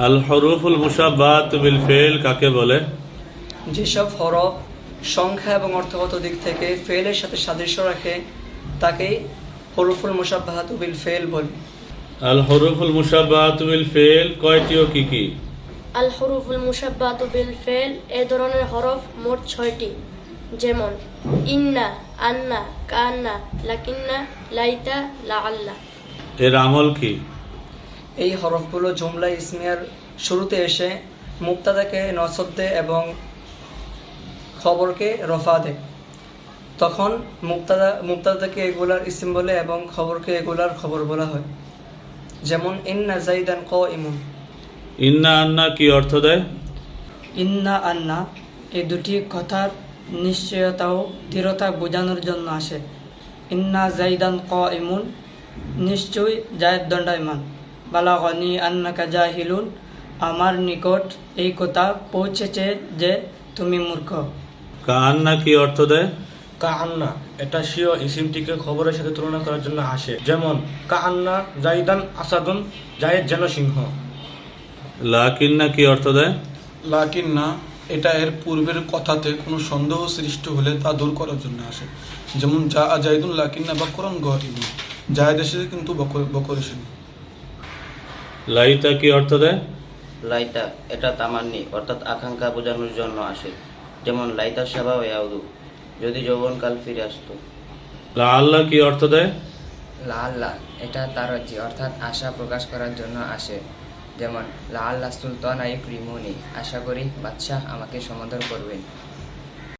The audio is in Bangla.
আল হরুফুল মুশাব্বাহাতু বিল ফেল কাকে বলে? যেসব হরফ সংখ্যা এবং অর্থগত দিক থেকে ফেলের সাথে সাদৃশ্য রাখে তাকেই হরুফুল মুশাব্বাহাতু বিল ফেল বলে। আল হরুফুল মুশাব্বাহাতু বিল ফেল কয়টি ও কি কি? আল হরুফুল মুশাব্বাহাতু বিল ফেল এই ধরনের হরফ মোট 6টি, যেমন ইন্না, আন্না, কান্না, লাকিন্না, লাইতা, লাআল্লা। এর আমল কি? এই হরফগুলো জুমলা ইসমিয়ার শুরুতে এসে মুবতাদাকে নসব দেয় এবং খবরকে রফা দেয়। তখন মুবতাদাকে এগুলার ইসম বলে এবং খবরকে এগুলার খবর বলা হয়। যেমন ইন্না যাইদান কাইমুন। ইন্না আন্না কি অর্থ দেয়? ইন্না আন্না এই দুটি কথার নিশ্চয়তা ও দৃঢ়তা বোঝানোর জন্য আসে। ইন্না জাইদান কাইমুন, নিশ্চয়ই জায়েদ দণ্ডায়মান। বালাগনি আন্নাকা জাহিলুন, আমার নিকট এই কথা পৌঁছেছে যে তুমি মূর্খ। কা আন্না কি অর্থ দেয়? কাআন্না এটা স্বীয় ইসিমটিকে খবরের সাথে তুলনা করার জন্য আসে। যেমন কাআন্না জাইদান আসাদুন, জায়েদ যেন সিংহ। লাকিন্না কি অর্থ দেয়? লাকিন না এটা এর পূর্বের কথাতে কোনো সন্দেহ সৃষ্টি হলে তা দূর করার জন্য আসে। যেমন যা জাইদুন লাকিন্না বকরন গাইবুন, জায়েদ এসেছে কিন্তু বকর এসেনি। লাইতা কি অর্থ দেয়? লাইতা এটা তামান্নি অর্থাৎ আকাঙ্ক্ষা বোঝানোর জন্য আসে। যেমন লাইতা শাবাব ইয়াউদু, যদি যৌবনকাল ফিরে আসতো। লাআল্লা কি অর্থ দেয়? লাআল্লাহ এটা তারজ্জি অর্থাৎ আশা প্রকাশ করার জন্য আসে। যেমন লাআল্লাহ সুলতান ইউকরিমুনি, আশা করি বাদশাহ আমাকে সমাদর করবেন।